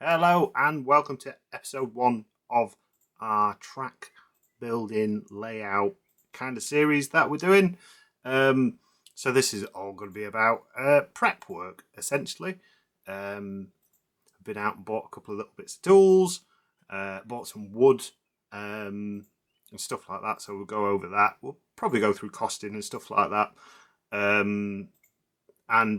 Hello and welcome to episode 1 of our track building layout kind of series that we're doing. So this is all going to be about prep work essentially. I've been out and bought a couple of little bits of tools, bought some wood and stuff like that, so we'll go over that. We'll probably go through costing and stuff like that, and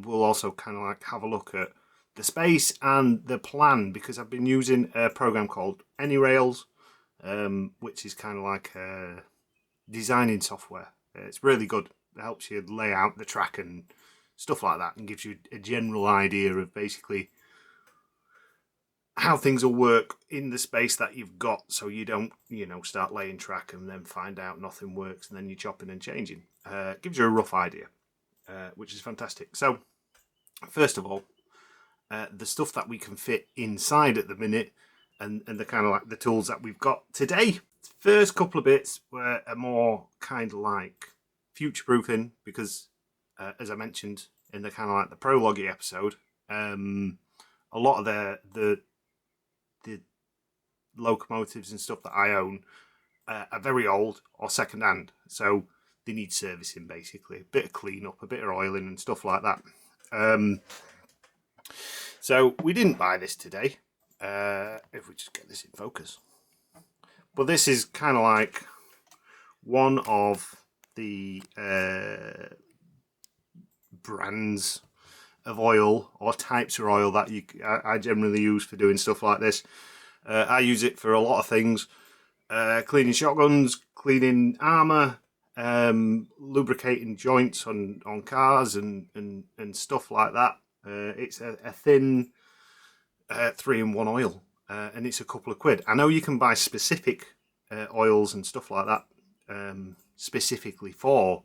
we'll also kind of like have a look at the space and the plan, because I've been using a program called AnyRails, which is kind of like designing software. It's really good. It helps you lay out the track and stuff like that, and gives you a general idea of basically how things will work in the space that you've got, so you don't, start laying track and then find out nothing works and then you're chopping and changing. Gives you a rough idea, which is fantastic. So, first of all, the stuff that we can fit inside at the minute, and the kind of like the tools that we've got today. First couple of bits were a more kind of like future proofing, because as I mentioned in the kind of like the prologue episode, a lot of the locomotives and stuff that I own are very old or second hand, so they need servicing, basically a bit of clean up, a bit of oiling and stuff like that. So we didn't buy this today, if we just get this in focus. But this is kind of like one of the brands of oil or types of oil that I generally use for doing stuff like this. I use it for a lot of things: cleaning shotguns, cleaning armour, lubricating joints on cars and stuff like that. It's a thin 3-in-1 oil, and it's a couple of quid. I know you can buy specific oils and stuff like that, specifically for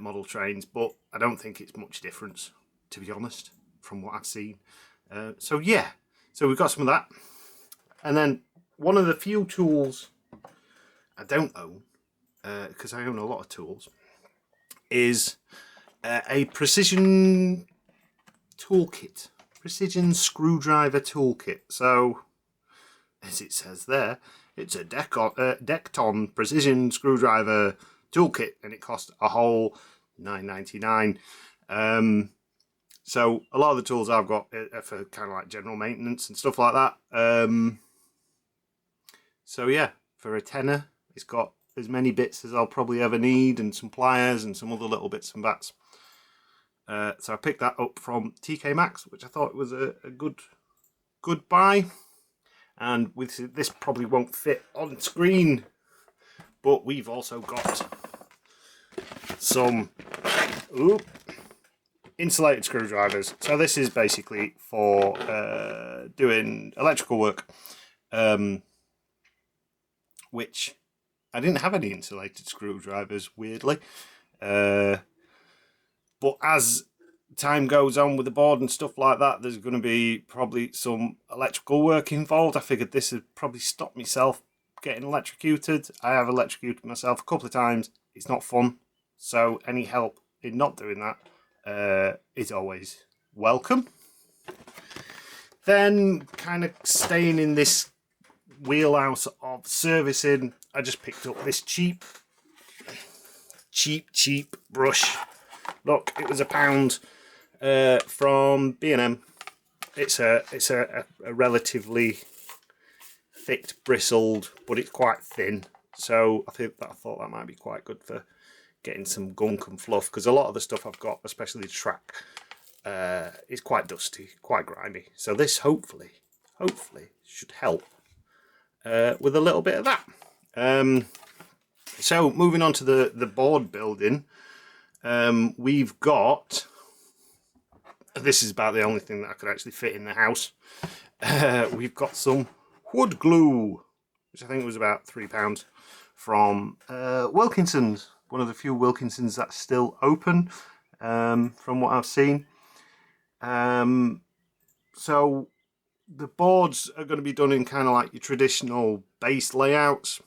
model trains, but I don't think it's much difference, to be honest, from what I've seen. So we've got some of that. And then one of the few tools I don't own, because I own a lot of tools, is a precision toolkit, precision screwdriver toolkit. So, as it says there, it's a Decton precision screwdriver toolkit, and it costs a whole $9.99. So a lot of the tools I've got are for kind of like general maintenance and stuff like that. So yeah, for a tenner, it's got as many bits as I'll probably ever need, and some pliers and some other little bits and bats. So I picked that up from TK Maxx, which I thought was a good buy. And with this probably won't fit on screen, but we've also got some insulated screwdrivers. So this is basically for doing electrical work, which I didn't have any insulated screwdrivers, weirdly. But as time goes on with the board and stuff like that, there's going to be probably some electrical work involved. I figured this would probably stop myself getting electrocuted. I have electrocuted myself a couple of times. It's not fun. So any help in not doing that is always welcome. Then, kind of staying in this wheelhouse of servicing, I just picked up this cheap brush. Look, it was £1 from B&M. It's a relatively thick bristled, but it's quite thin. So I thought that might be quite good for getting some gunk and fluff, because a lot of the stuff I've got, especially the track, is quite dusty, quite grimy. So this hopefully should help with a little bit of that. So moving on to the board building, we've got, this is about the only thing that I could actually fit in the house. We've got some wood glue, which I think was about £3 from Wilkinson's, one of the few Wilkinsons that's still open, from what I've seen. So the boards are going to be done in kind of like your traditional base layouts.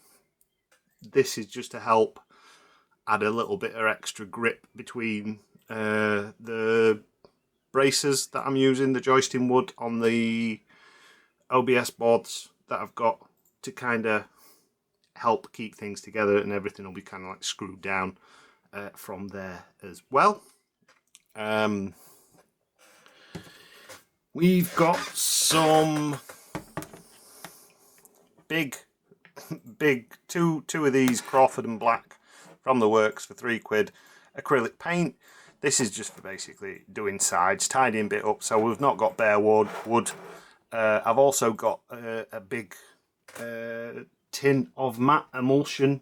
This is just to help add a little bit of extra grip between the braces that I'm using, the joisting wood on the OBS boards that I've got to kind of help keep things together, and everything will be kind of like screwed down from there as well. We've got some big two of these Crawford and Black from the works for £3 acrylic paint. This is just for basically doing sides, tidying bit up, so we've not got bare wood. I've also got a big tin of matte emulsion,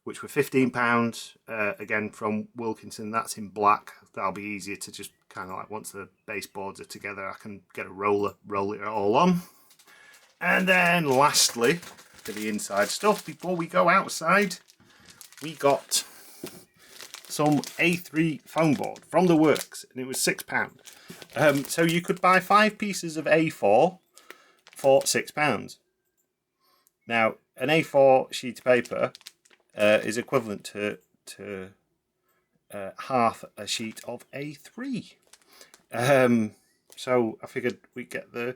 which were £15, again from Wilkinson. That's in black. That'll be easier to just kind of like, once the baseboards are together, I can get a roller, roll it all on. And then lastly, for the inside stuff, before we go outside, we got some A3 foam board from the works, and it was £6. So you could buy 5 pieces of A4 for £6. Now, an A4 sheet of paper is equivalent to half a sheet of A3. So I figured we'd get the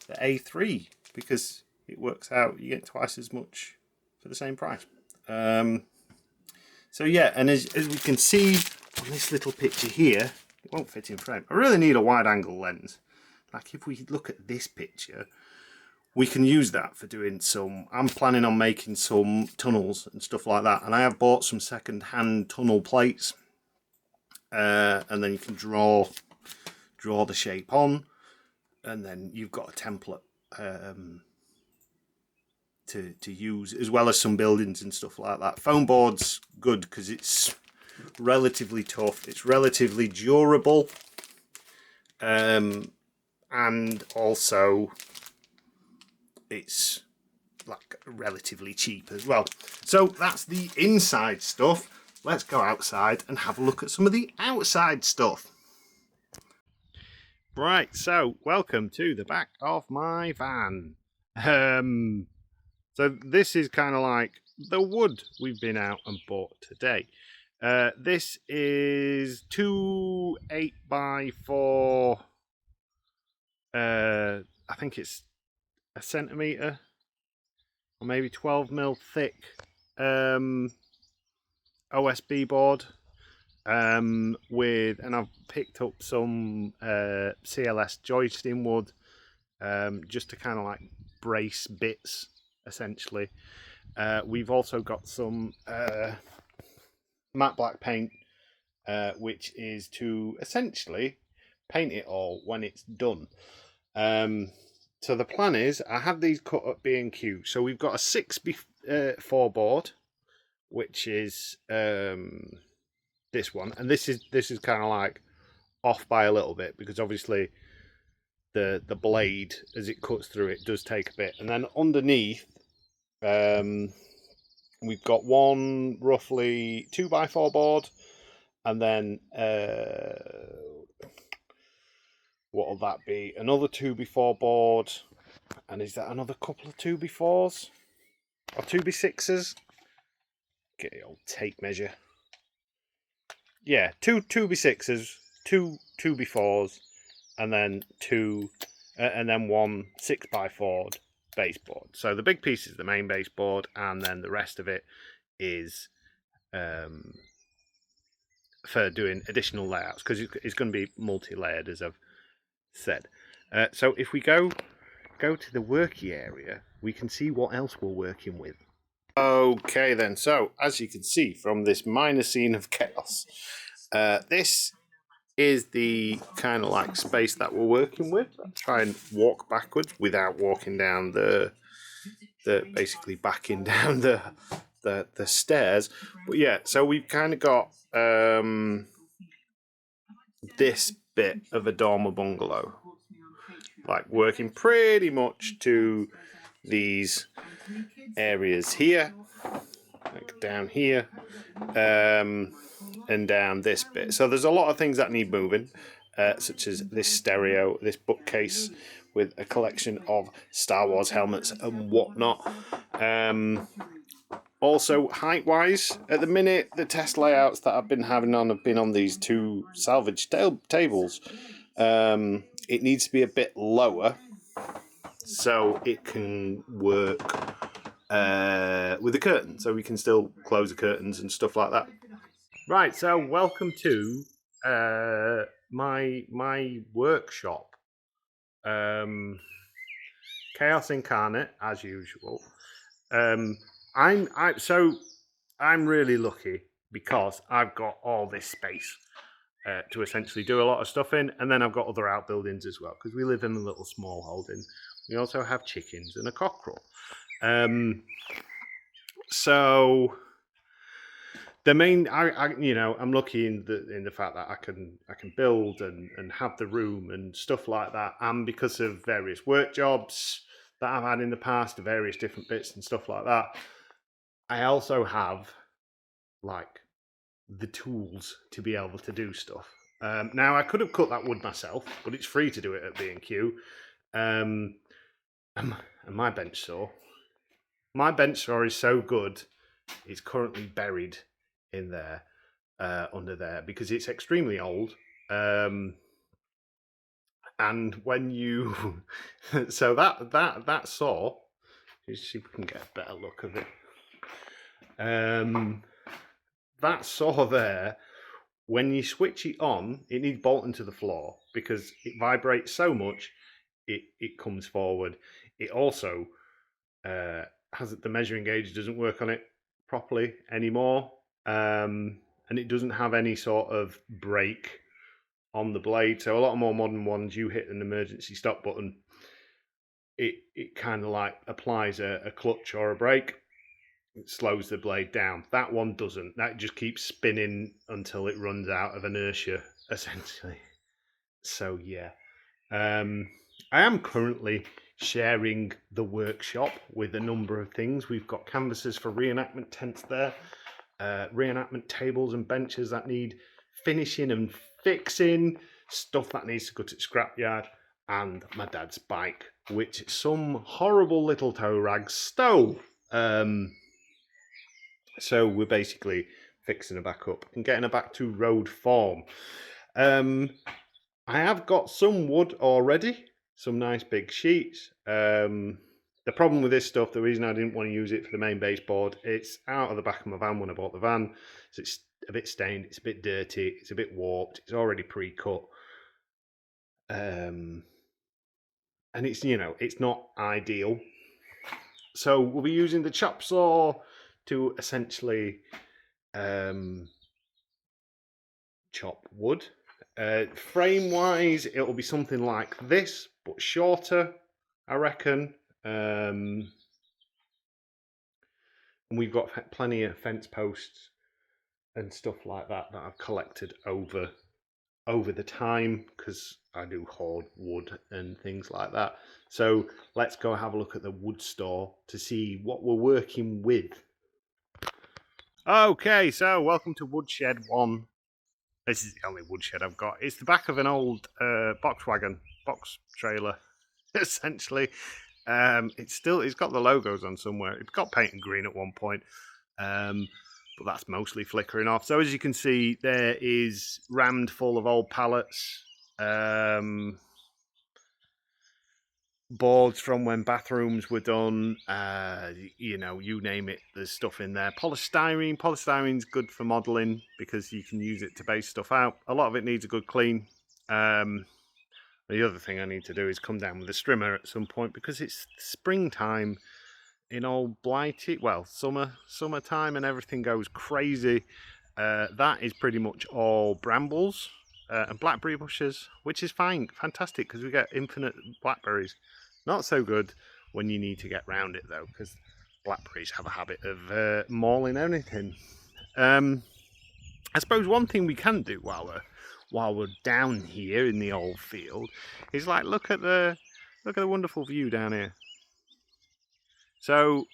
A3 because it works out, you get twice as much for the same price. So yeah, and as we can see on this little picture here, it won't fit in frame. I really need a wide angle lens. Like if we look at this picture, we can use that for doing some, I'm planning on making some tunnels and stuff like that, and I have bought some second-hand tunnel plates, and then you can draw the shape on, and then you've got a template to use, as well as some buildings and stuff like that. Foam board's good because it's relatively tough, it's relatively durable, and also it's like relatively cheap as well. So that's the inside stuff. Let's go outside and have a look at some of the outside stuff. Right, so welcome to the back of my van. So this is kind of like the wood we've been out and bought today. This is 2 8x4, I think it's a centimetre or maybe 12mm thick OSB board, and I've picked up some CLS joisting wood, just to kind of like brace bits essentially. We've also got some matte black paint, which is to essentially paint it all when it's done. So the plan is, I have these cut at B&Q. So we've got a 6x4 board, which is this one, and this is kind of like off by a little bit because obviously the blade, as it cuts through it, does take a bit. And then underneath, we've got one roughly 2x4 board, and then what'll that be? Another 2x4 board, and is that another couple of 2x4s or 2x6s? Get the old tape measure. Yeah, two 2x6s, two 2x4s, and then one 6x4 baseboard. So the big piece is the main baseboard, and then the rest of it is for doing additional layouts, because it's going to be multi-layered, as I've said. So if we go to the worky area, we can see what else we're working with. Okay then, so as you can see from this minor scene of chaos, this is the kind of like space that we're working with. I'll try and walk backwards without walking down the basically backing down the stairs. But yeah, so we've kind of got this bit of a dormer bungalow, like working pretty much to these areas here, like down here, and down this bit. So there's a lot of things that need moving, such as this stereo, this bookcase with a collection of Star Wars helmets and whatnot. Also, height-wise, at the minute, the test layouts that I've been having on have been on these two salvage tables. It needs to be a bit lower so it can work with the curtain, so we can still close the curtains and stuff like that. Right, so welcome to my workshop. Chaos incarnate, as usual. I'm really lucky because I've got all this space to essentially do a lot of stuff in, and then I've got other outbuildings as well because we live in a little small holding. We also have chickens and a cockerel. So the main, I'm lucky in the fact that I can build and have the room and stuff like that, and because of various work jobs that I've had in the past, various different bits and stuff like that, I also have like the tools to be able to do stuff. Now I could have cut that wood myself, but it's free to do it at B&Q. And my bench saw is so good, it's currently buried in there, under there, because it's extremely old. And when you so that saw, let's see if we can get a better look of it. That saw there, when you switch it on, it needs bolting to the floor because it vibrates so much, it comes forward. It also has the measuring gauge doesn't work on it properly anymore, and it doesn't have any sort of brake on the blade. So a lot of more modern ones, you hit an emergency stop button, it kind of like applies a clutch or a brake. It slows the blade down. That one doesn't. That just keeps spinning until it runs out of inertia, essentially. So yeah, I am currently sharing the workshop with a number of things. We've got canvases for reenactment tents there, reenactment tables and benches that need finishing and fixing, stuff that needs to go to the scrapyard, and my dad's bike, which some horrible little tow rags stole. So we're basically fixing her back up and getting her back to road form. I have got some wood already, some nice big sheets. The problem with this stuff, the reason I didn't want to use it for the main baseboard, it's out of the back of my van when I bought the van. So it's a bit stained, it's a bit dirty, it's a bit warped, it's already pre-cut. And it's, it's not ideal. So we'll be using the chop saw to essentially chop wood. Frame wise, it'll be something like this, but shorter, I reckon. And we've got plenty of fence posts and stuff like that I've collected over the time because I do hoard wood and things like that. So let's go have a look at the wood store to see what we're working with. Okay, so welcome to Woodshed 1. This is the only woodshed I've got. It's the back of an old box trailer, essentially. It's got the logos on somewhere. It got painted green at one point, but that's mostly flickering off. So as you can see, there is rammed full of old pallets. Boards from when bathrooms were done, you name it, there's stuff in there. Polystyrene's good for modelling because you can use it to base stuff out. A lot of it needs a good clean. The other thing I need to do is come down with a strimmer at some point because it's springtime in old Blighty, well, summertime, and everything goes crazy. That is pretty much all brambles and blackberry bushes, which is fantastic because we get infinite blackberries. Not so good when you need to get round it though, because blackberries have a habit of mauling anything. I suppose one thing we can do while we're down here in the old field is like look at the wonderful view down here. So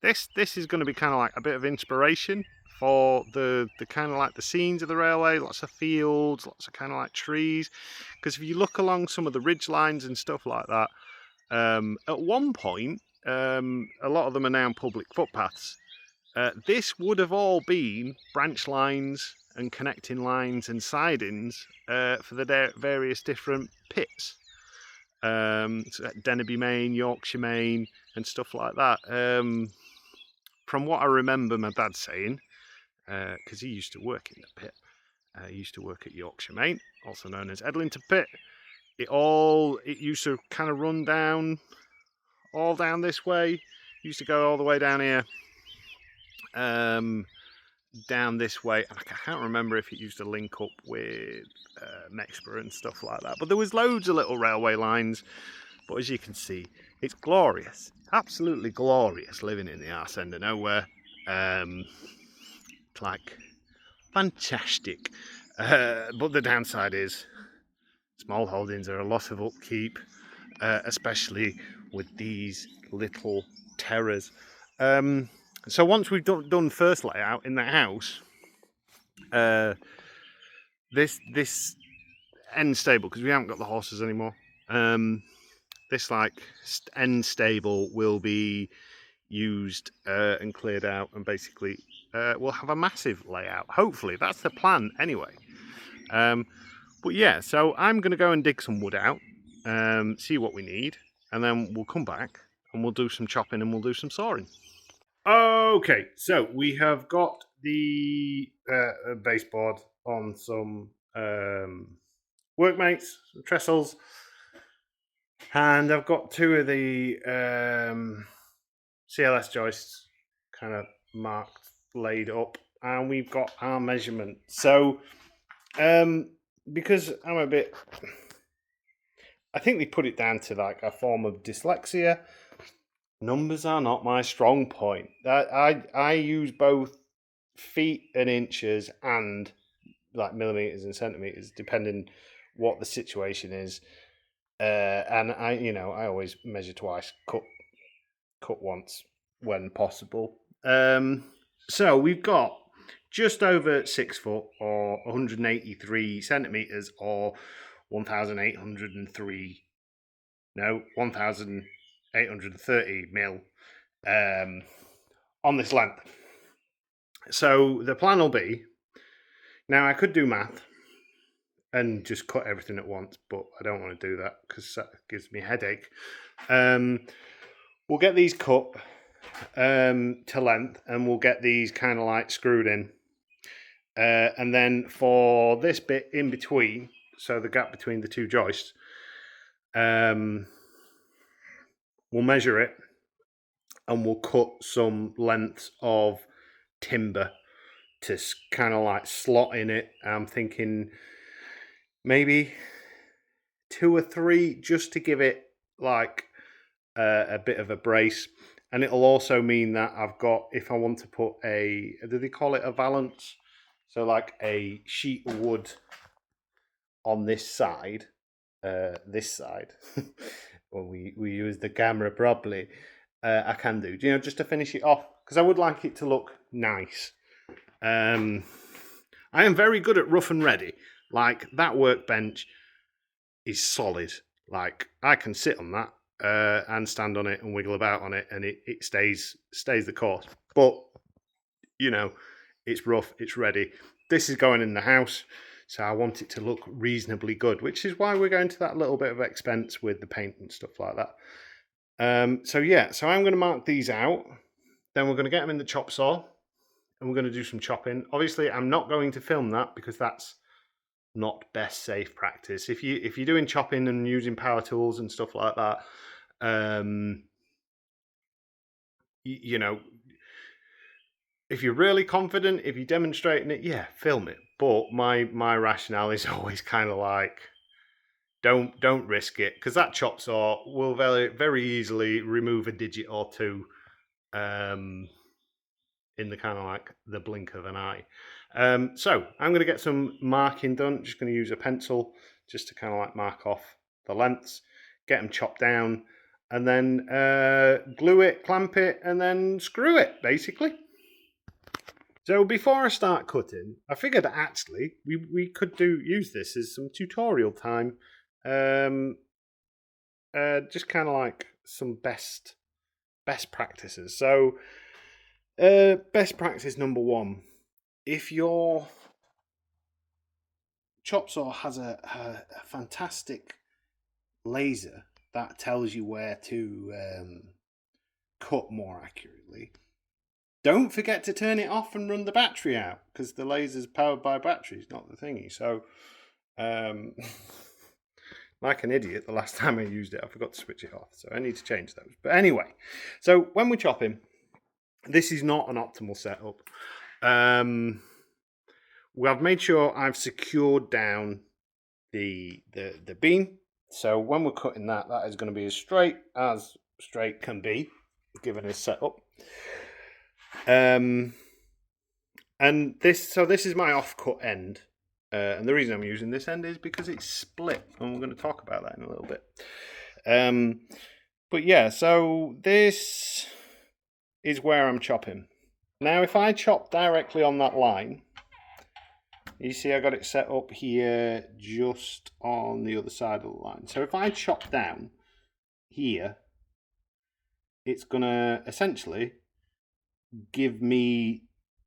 this is going to be kind of like a bit of inspiration for the kind of like the scenes of the railway, lots of fields, lots of kind of like trees. Because if you look along some of the ridge lines and stuff like that, at one point, a lot of them are now public footpaths. This would have all been branch lines and connecting lines and sidings for the various different pits. So Dennerby Main, Yorkshire Main, and stuff like that. From what I remember my dad saying, because he used to work in the pit, he used to work at Yorkshire Main, also known as Edlington Pit. It used to kind of run down, all down this way. Used to go all the way down here, down this way. I can't remember if it used to link up with Mexborough and stuff like that. But there was loads of little railway lines. But as you can see, it's glorious, absolutely glorious living in the arse end of nowhere. It's like fantastic. But the downside is small holdings are a lot of upkeep, especially with these little terrors. So once we've done first layout in the house, this end stable, because we haven't got the horses anymore, this like end stable will be used and cleared out, and basically we'll have a massive layout. Hopefully, that's the plan anyway. But yeah, so I'm going to go and dig some wood out, see what we need, and then we'll come back and we'll do some chopping and we'll do some sawing. Okay, so we have got the baseboard on some workmates, some trestles, and I've got two of the CLS joists kind of marked, laid up, and we've got our measurement. So because I'm a bit, I think they put it down to like a form of dyslexia. Numbers are not my strong point. I use both feet and inches and like millimeters and centimeters, depending what the situation is. And I always measure twice, cut once when possible. So we've got just over 6 foot, or 183 centimeters, or 1,830 mil on this length. So the plan will be, now I could do math and just cut everything at once, but I don't want to do that because that gives me a headache. We'll get these cut to length, and we'll get these kind of like screwed in. And then for this bit in between, so the gap between the two joists, we'll measure it and we'll cut some lengths of timber to kind of like slot in it. I'm thinking maybe 2 or 3 just to give it like a bit of a brace. And it'll also mean that I've got, if I want to put do they call it a valance? So like a sheet of wood on this side, when we use the camera properly, I can do, just to finish it off, because I would like it to look nice. I am very good at rough and ready. Like that workbench is solid. Like I can sit on that and stand on it and wiggle about on it, and it stays the course. But it's rough, it's ready. This is going in the house, so I want it to look reasonably good, which is why we're going to that little bit of expense with the paint and stuff like that. So I'm going to mark these out. Then we're going to get them in the chop saw, and we're going to do some chopping. Obviously, I'm not going to film that because that's not best safe practice. If you're doing chopping and using power tools and stuff like that, if you're really confident, if you're demonstrating it, yeah, film it. But my rationale is always kind of like, don't risk it, because that chop saw will very, very easily remove a digit or two in the kind of like the blink of an eye. So I'm going to get some marking done. Just going to use a pencil just to kind of like mark off the lengths, get them chopped down, and then glue it, clamp it, and then screw it, basically. So before I start cutting, I figured actually we could use this as some tutorial time. Just kind of like some best practices. So best practice number 1, if you're chop saw has a fantastic laser that tells you where to cut more accurately. Don't forget to turn it off and run the battery out, because the laser's powered by batteries, not the thingy. So, like an idiot, the last time I used it, I forgot to switch it off. So I need to change those. But anyway, so when we're chopping, this is not an optimal setup. I've made sure I've secured down the beam. So when we're cutting that is going to be as straight can be, given this setup. And this is my offcut end. And the reason I'm using this end is because it's split, and we're going to talk about that in a little bit. But yeah, so this is where I'm chopping. Now, if I chop directly on that line, you see I got it set up here just on the other side of the line. So if I chop down here, it's going to essentially give me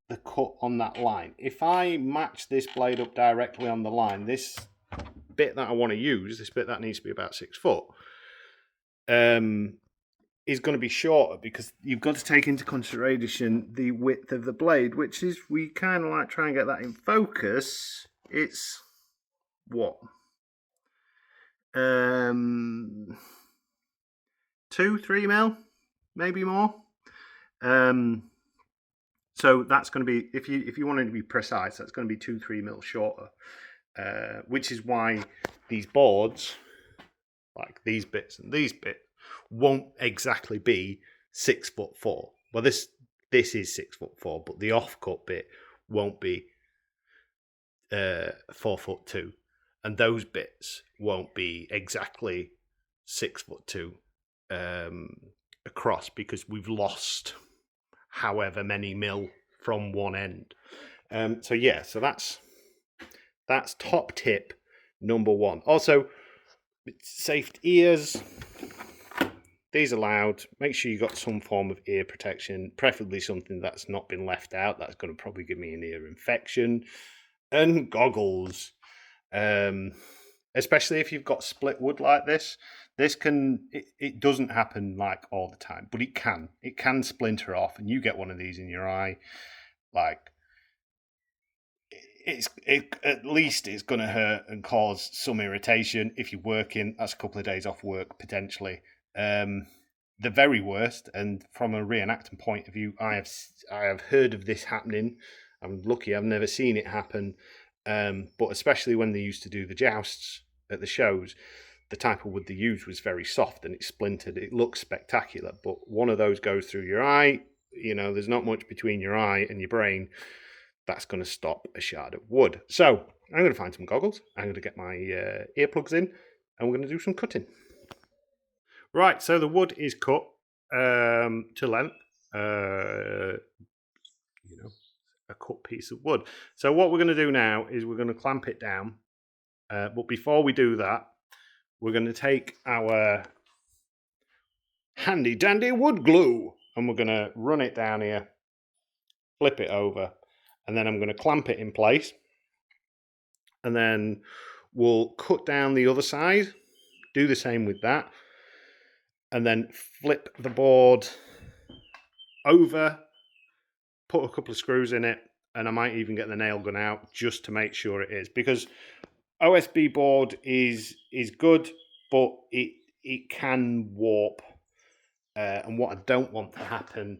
the cut on that line. If I match this blade up directly on the line, this bit that I want to use, this bit that needs to be about 6 foot, is going to be shorter, because you've got to take into consideration the width of the blade, which is, we kind of like try and get that in focus. It's what? 2-3 mil, maybe more. So that's going to be, if you wanted to be precise, that's going to be 2-3 mil shorter, which is why these boards, like these bits and these bits, won't exactly be 6'4". Well, this is 6'4", but the offcut bit won't be 4'2", and those bits won't be exactly 6'2" across, because we've lost however many mil from one end. So that's top tip number one. Also, safety ears, these are loud. Make sure you got some form of ear protection, preferably something that's not been left out. That's going to probably give me an ear infection. And goggles, especially if you've got split wood like this. It doesn't happen like all the time, but it can splinter off, and you get one of these in your eye, like at least it's going to hurt and cause some irritation. If you're working, that's a couple of days off work potentially. The very worst, and from a reenacting point of view, I have heard of this happening. I'm lucky I've never seen it happen, but especially when they used to do the jousts at the shows, the type of wood they used was very soft and it splintered. It looks spectacular, but one of those goes through your eye. You know, there's not much between your eye and your brain. That's going to stop a shard of wood. So I'm going to find some goggles. I'm going to get my earplugs in, and we're going to do some cutting. Right, so the wood is cut to length. A cut piece of wood. So what we're going to do now is we're going to clamp it down. But before we do that, we're going to take our handy dandy wood glue, and we're going to run it down here, flip it over, and then I'm going to clamp it in place. And then we'll cut down the other side, do the same with that, and then flip the board over, put a couple of screws in it, and I might even get the nail gun out just to make sure it is, because OSB board is good, but it can warp, and what I don't want to happen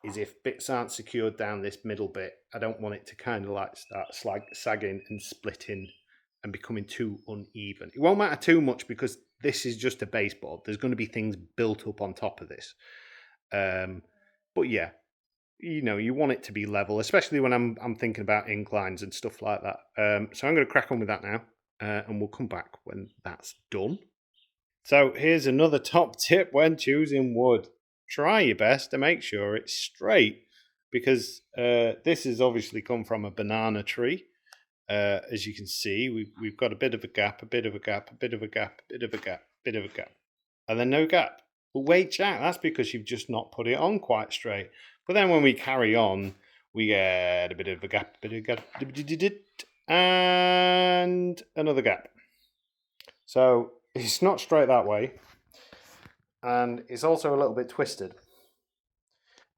is, if bits aren't secured down this middle bit, I don't want it to kind of like start sagging and splitting and becoming too uneven. It won't matter too much because this is just a baseboard. There's going to be things built up on top of this. But yeah, you know, you want it to be level, especially when I'm thinking about inclines and stuff like that. So I'm going to crack on with that now, and we'll come back when that's done. So here's another top tip when choosing wood. Try your best to make sure it's straight, because this has obviously come from a banana tree. As you can see, we've got a bit of a gap, a bit of a gap, a bit of a gap, a bit of a gap, bit of a gap, and then no gap. But wait, Jack, that's because you've just not put it on quite straight. But then when we carry on, we get a bit of a gap, a bit of a gap, and another gap. So it's not straight that way, and it's also a little bit twisted,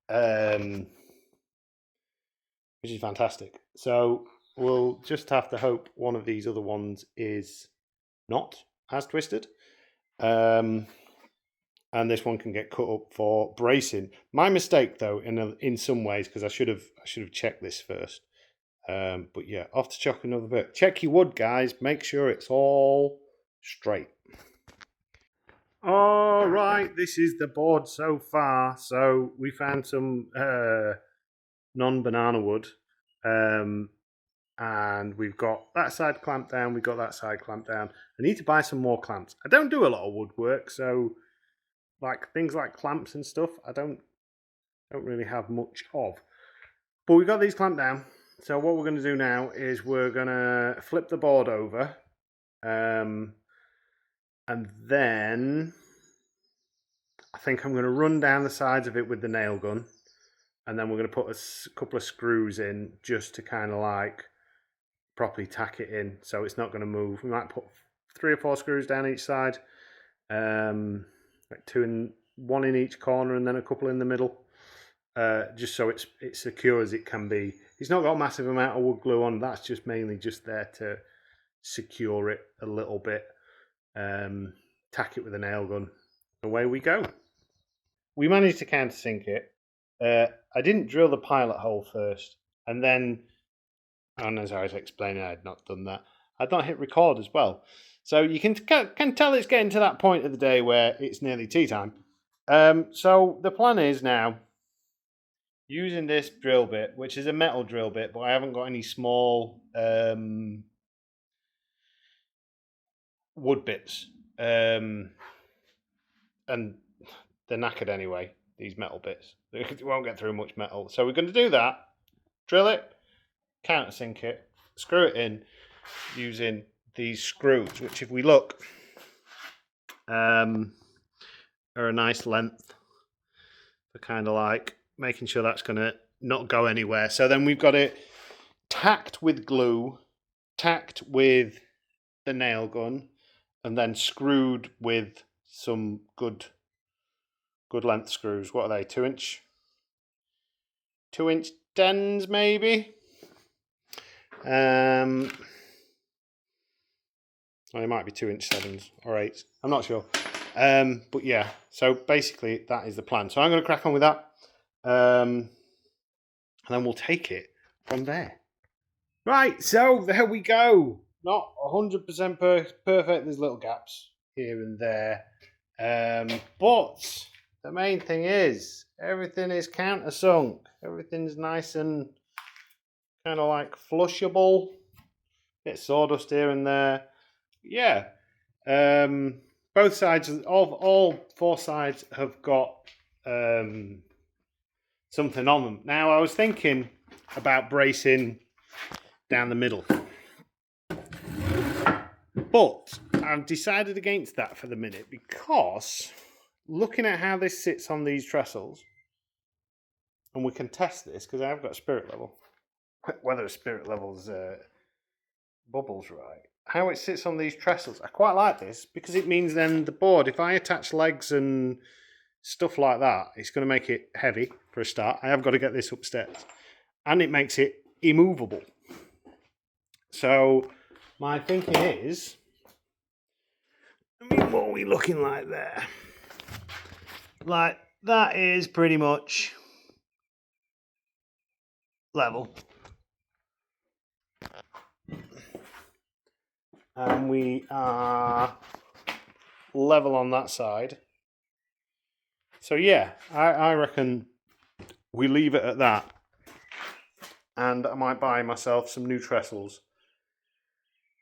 which is fantastic. So we'll just have to hope one of these other ones is not as twisted. And this one can get cut up for bracing. My mistake, though, in some ways, because I should have checked this first. But yeah, off to chuck another bit. Check your wood, guys. Make sure it's all straight. All right, this is the board so far. So we found some non-banana wood, and we've got that side clamped down. We've got that side clamped down. I need to buy some more clamps. I don't do a lot of woodwork, so like things like clamps and stuff, I don't really have much of. But we've got these clamped down. So what we're going to do now is we're going to flip the board over, and then I think I'm going to run down the sides of it with the nail gun, and then we're going to put a couple of screws in just to kind of like properly tack it in so it's not going to move. We might put 3 or 4 screws down each side, like one in each corner and then a couple in the middle, just so it's secure as it can be. It's not got a massive amount of wood glue on. That's just mainly just there to secure it a little bit. Tack it with a nail gun. Away we go. We managed to countersink it. I didn't drill the pilot hole first, and then, and as I was explaining, I had not done that. I'd not hit record as well. So you can tell it's getting to that point of the day where it's nearly tea time. So the plan is now, using this drill bit, which is a metal drill bit, but I haven't got any small wood bits. And they're knackered anyway, these metal bits. It won't get through much metal. So we're going to do that, drill it, countersink it, screw it in using these screws, which if we look, are a nice length for kind of like making sure that's going to not go anywhere. So then we've got it tacked with glue, tacked with the nail gun, and then screwed with some good length screws. What are they? 2-inch? 2-inch 10s maybe? Well, it might be 2-inch 7s or 8s. I'm not sure. But yeah, so basically that is the plan. So I'm going to crack on with that. And then we'll take it from there. Right, so there we go. Not 100% perfect. There's little gaps here and there. But the main thing is everything is countersunk. Everything's nice and kind of like flushable. Bit of sawdust here and there. Yeah. Both sides, all 4 sides have got something on them. Now, I was thinking about bracing down the middle, but I've decided against that for the minute because looking at how this sits on these trestles, and we can test this because I've got a spirit level, whether a spirit level's bubbles right. How it sits on these trestles, I quite like this because it means then the board, if I attach legs and stuff like that, it's going to make it heavy for a start. I have got to get this upstairs, and it makes it immovable. So my thinking is, I mean, what are we looking like there? Like that is pretty much level. And we are level on that side. So yeah, I reckon we leave it at that. And I might buy myself some new trestles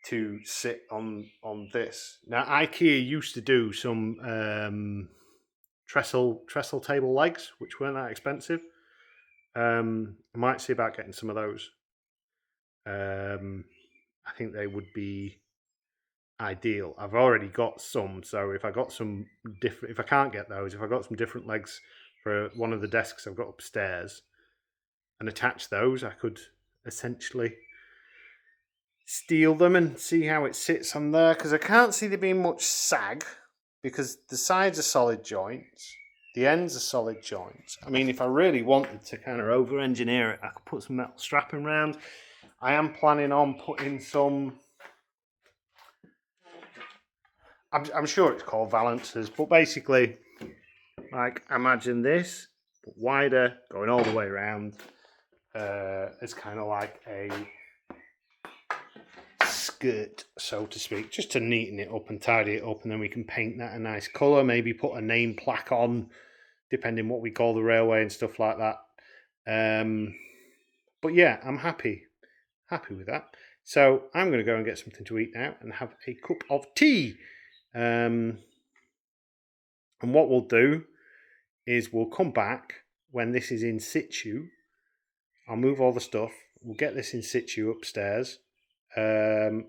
to sit on this. Now IKEA used to do some trestle table legs, which weren't that expensive. I might see about getting some of those. I think they would be ideal. I've already got some, so if I got some different, if I can't get those, if I got some different legs for one of the desks I've got upstairs and attach those, I could essentially steel them and see how it sits on there, because I can't see there being much sag, because the sides are solid joints, the ends are solid joints. I mean, if I really wanted to kind of over-engineer it, I could put some metal strapping around. I am planning on putting some, I'm sure it's called valancers, but basically, like, imagine this, but wider, going all the way around. It's kind of like a skirt, so to speak, just to neaten it up and tidy it up, and then we can paint that a nice colour, maybe put a name plaque on, depending what we call the railway and stuff like that. But yeah, I'm happy with that. So I'm going to go and get something to eat now and have a cup of tea. And what we'll do is we'll come back when this is in situ. I'll move all the stuff. We'll get this in situ upstairs. And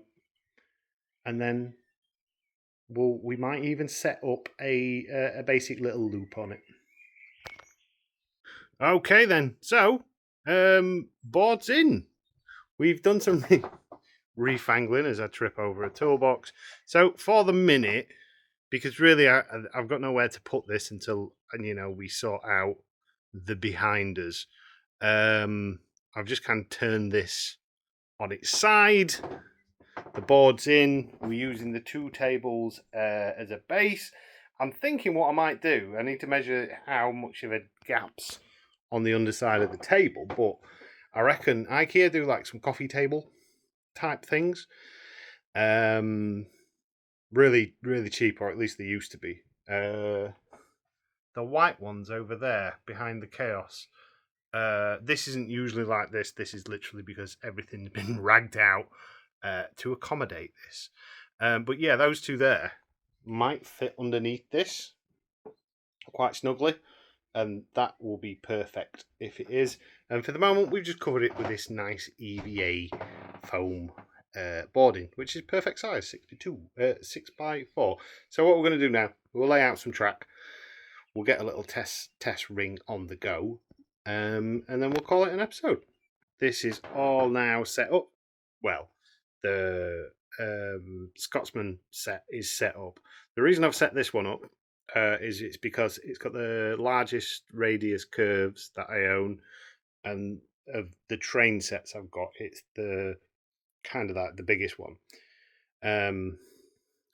then we might even set up a basic little loop on it. Okay then, so boards in. We've done some refangling as I trip over a toolbox. So for the minute, because really I've got nowhere to put this until we sort out the behinders. I've just kind of turned this on its side. The board's in. We're using the two tables as a base. I'm thinking what I might do, I need to measure how much of a gap's on the underside of the table, but I reckon IKEA do like some coffee table type things. Really, really cheap, or at least they used to be. The white ones over there behind the chaos. This isn't usually like this. This is literally because everything's been ragged out to accommodate this. But yeah, those two there might fit underneath this quite snugly, and that will be perfect if it is. And for the moment, we've just covered it with this nice EVA foam boarding, which is perfect size, 6x4. So what we're going to do now, we'll lay out some track. We'll get a little test ring on the go, and then we'll call it an episode. This is all now set up. Well, the Scotsman set is set up. The reason I've set this one up is it's because it's got the largest radius curves that I own, and of the train sets I've got, it's the kind of like the biggest one.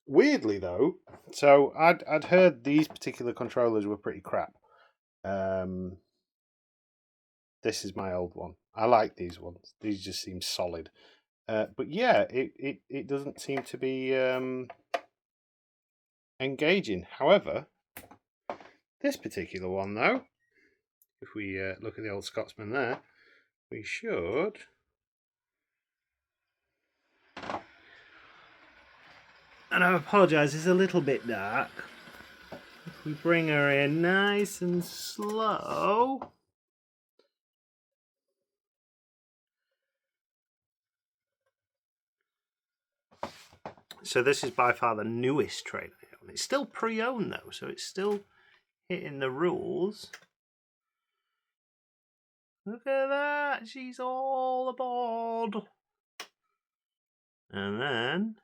Weirdly though, so I'd heard these particular controllers were pretty crap. This is my old one. I like these ones. These just seem solid. But yeah, it doesn't seem to be engaging. However, this particular one though, if we look at the old Scotsman there, we should. And I apologise, it's a little bit dark. If we bring her in nice and slow. So this is by far the newest train I own. It's still pre-owned though, so it's still hitting the rules. Look at that, she's all aboard. And then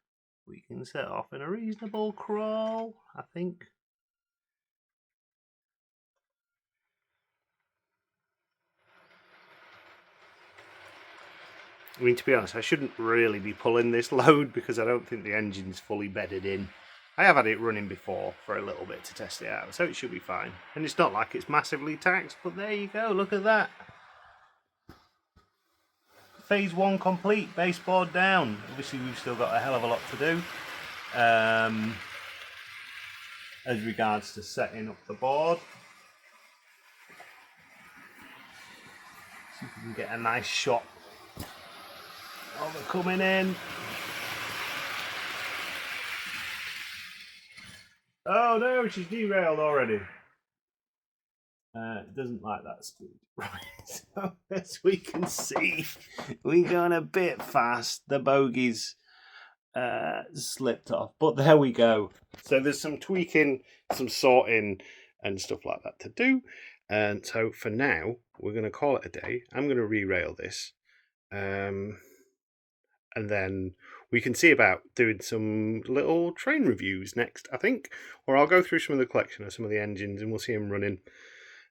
we can set off in a reasonable crawl, I think. I mean, to be honest, I shouldn't really be pulling this load because I don't think the engine's fully bedded in. I have had it running before for a little bit to test it out, so it should be fine. And it's not like it's massively taxed, but there you go, look at that. Phase 1 complete, baseboard down. Obviously we've still got a hell of a lot to do as regards to setting up the board. See if we can get a nice shot of it coming in. Oh no, she's derailed already. It doesn't like that speed. Right, so as we can see, we're going a bit fast. The bogies slipped off, but there we go. So there's some tweaking, some sorting and stuff like that to do. And so for now, we're going to call it a day. I'm going to re-rail this. And and then we can see about doing some little train reviews next, I think. Or I'll go through some of the collection of some of the engines and we'll see them running.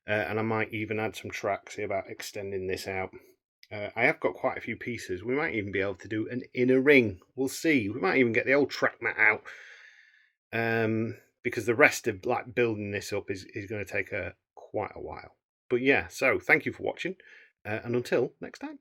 And I might even add some tracks, see about extending this out. I have got quite a few pieces. We might even be able to do an inner ring. We'll see. We might even get the old track mat out. Because the rest of like building this up is going to take quite a while. But yeah, so thank you for watching. And until next time.